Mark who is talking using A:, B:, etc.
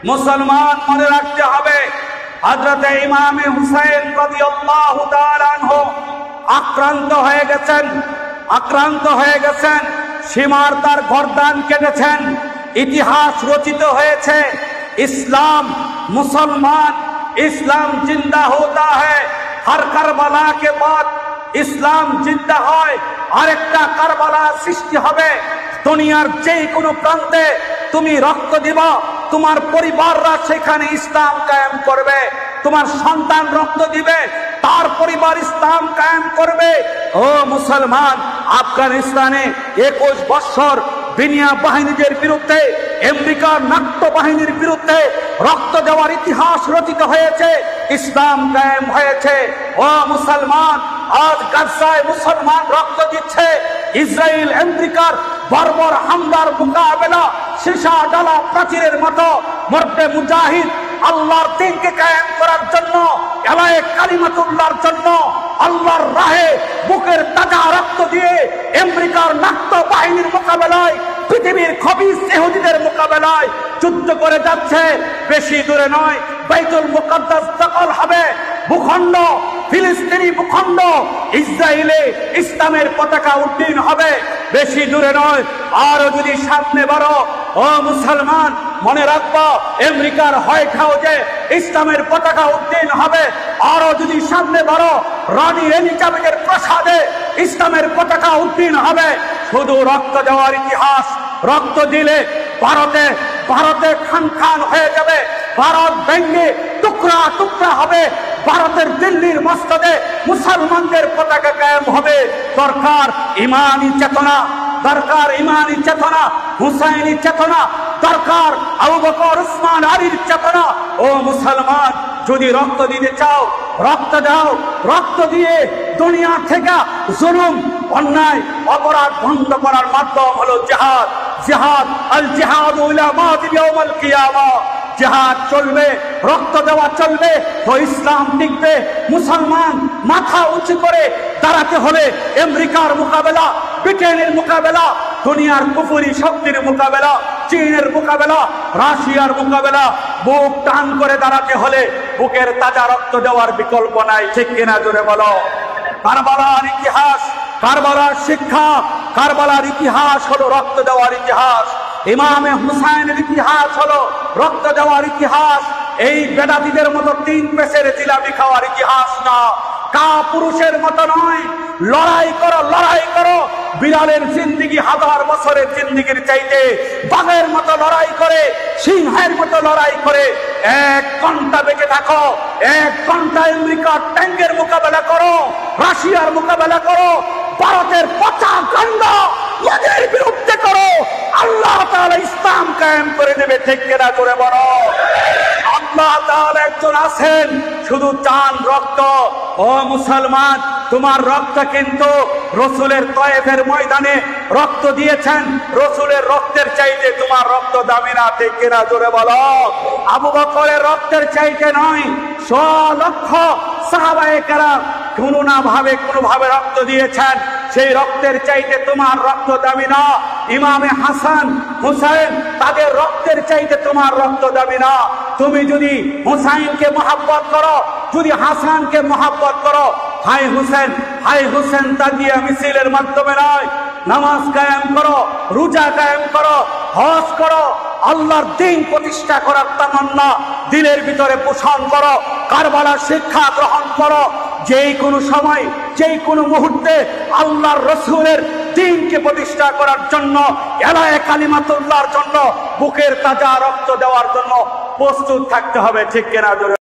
A: মুসলমান মনে রাখতে হবে, হযরতে ইমামে হুসাইন রাদিয়াল্লাহু তাআলা আনহু আক্রান্ত হয়ে গেছেন। সীমার তার গর্দান কেটেছেন। ইতিহাস রচিত হয়েছে। ইসলাম, মুসলমান, ইসলাম জিন্দা होता है। हर কারবালা के बाद ইসলাম জিন্দা হয়, আরেকটা কারবালা সৃষ্টি হবে। দুনিয়ার যে কোনো প্রান্তে তুমি রক্ত দিবা, তোমার পরিবাররা সেখানে ইসলাম কায়েম করবে। তোমার সন্তান রক্ত দিবে, তার পরিবার ইসলাম কায়েম করবে। ও মুসলমান, আফগানিস্তানে 21 বছর বিনিয়া বাহিনীদের বিরুদ্ধে, আমেরিকার নাট্য বাহিনীর বিরুদ্ধে রক্ত দেওয়ার ইতিহাস রচিত হয়েছে। ইসলাম কায়েম হয়েছে। ও মুসলমান, আজ গাজায় মুসলমান রক্ত দিচ্ছে। ইসরায়েল আমেরিকার বর্বর হামলার মোকাবেলা সীসা ডালা প্রাচীরের মতো মর্দে মুজাহিদ আল্লাহর দ্বীনকে কায়েম করার জন্য, এলায়ে কালিমাতুল্লাহর জন্য আল্লাহর রাহে বুকের তাজা রক্ত দিয়ে আমেরিকার নাট্য বাহিনীর মোকাবেলায়, পৃথিবীর খবিস ইহুদিদের মোকাবেলায় যুদ্ধ করে যাচ্ছে। বেশি দূরে নয়, বাইতুল মুকাদ্দাস দখল হবে। ভূখণ্ড, ফিলিস্তিনি ভূখণ্ড, ইসরায়েলে ইসলামের পতাকা উড্ডীন হবে। বেশি দূরে নয়, আরো যদি সামনে বাড়ো, ও মুসলমান মনে রাখবা, আমেরিকার হোয়াইট হাউসে ইসলামের পতাকা উড্ডীন হবে। আরো যদি সামনে বাড়ো, রানী এলিজাবেথের প্রাসাদে ইসলামের পতাকা উড্ডীন হবে। শুধু রক্ত দেওয়ার ইতিহাস। রক্ত দিলে ভারতে খান খান হয়ে যাবে। ভারত ভেঙে টুকরা টুকরা হবে। ভারতের দিল্লির মসজিদে মুসলমানদের পতাকা কায়েম হবে। দরকার ইমানি চেতনা, দরকার ইমানি চেতনা, হুসাইনি চেতনা, দরকার আবু বকর উসমান আলীর চেতনা। ও মুসলমান, যদি রক্ত দিতে চাও, রক্ত দাও। রক্ত দিয়ে দুনিয়া থেকে জুলুম, অন্যায়, অপরাধ বন্ধ করার মাধ্যম হলো জিহাদ। জিহাদ, আল জিহাদু ইলা মাদি ইয়াউমাল কিয়ামা। জিহাদ চলবে, রক্ত দেওয়া চলবে, তো ইসলাম টিকবে। মুসলমান মাথা উঁচু করে দাঁড়াতে হলে আমেরিকার মোকাবেলা, ব্রিটেনের মোকাবেলা, দুনিয়ার কুফরি শক্তির মোকাবেলা, চীনের মোকাবেলা, রাশিয়ার মোকাবেলা, বুক টান করে দাঁড়াতে হলে বুকের তাজা রক্ত দেওয়ার বিকল্প নাই। ঠিক কিনা জোরে বলো? কারবালার ইতিহাস, কারবালার শিক্ষা, কারবালার ইতিহাস হলো রক্ত দেওয়ার ইতিহাস। ইমামে হুসাইনের ইতিহাস হলো রক্ত দেওয়ার ইতিহাস। এই বেদাতিদের মতো 3 পেসের জিলাপি খাওয়ার ইতিহাস না। কাপুরুষের মতো নয়। লড়াই করো, লড়াই করো। বিড়ালের জিন্দিগি 1000 বছরের জিন্দিগির চাইতে বাঘের মতো লড়াই করে, সিংহের মতো লড়াই করে 1 ঘন্টা বেঁচে থাকো। 1 ঘন্টা আমেরিকার ট্যাঙ্কের মোকাবেলা করো, রাশিয়ার মোকাবেলা করো, ভারতের পচা গন্ধ এদের বিরুদ্ধে করো। আল্লাহ তাআলা ইসলাম কায়েম করে দেবে। ঠিক কিনা করে বলো? আল্লাহ তাআলা একজন আছেন, শুধু চান রক্ত। ও মুসলমান, তোমার রক্ত কিন্তু রসুলের তয়েফের ময়দানে রক্ত দিয়েছেন। রসুলের রক্তের চাইতে তোমার রক্ত দামি না। ঠিক কিনা জোরে বলো? আবু বকরের রক্তের চাইতে নয়। 100 লক্ষ সাহাবায়ে কেরাম কোনোভাবে রক্ত দিয়েছেন। সেই রক্তের চাইতে তোমার রক্ত দামি না। ইমামে হাসান, হুসাইন, তাদের রক্তের চাইতে তোমার রক্ত দামি না। তুমি যদি হুসাইনকে মহব্বত করো, যদি হাসানকে মহব্বত করো, হাই হুসেন তাজিয়া মিছিলের মাধ্যমে নয়, নামাজ কায়েম করো, রোজা কায়েম করো, হজ করো, আল্লাহর দ্বীন প্রতিষ্ঠা করার তামান্না দিলের ভিতরে পোষণ করো, কারবালার শিক্ষা গ্রহণ করো। যেই কোনো সময়, যেই কোনো মুহূর্তে আল্লাহর রসুলের দ্বীনকে প্রতিষ্ঠা করার জন্য, এলায়ে কালিমাতুল্লাহর জন্য, বুকের তাজা রক্ত দেওয়ার জন্য প্রস্তুত থাকতে হবে। ঠিক কিনা?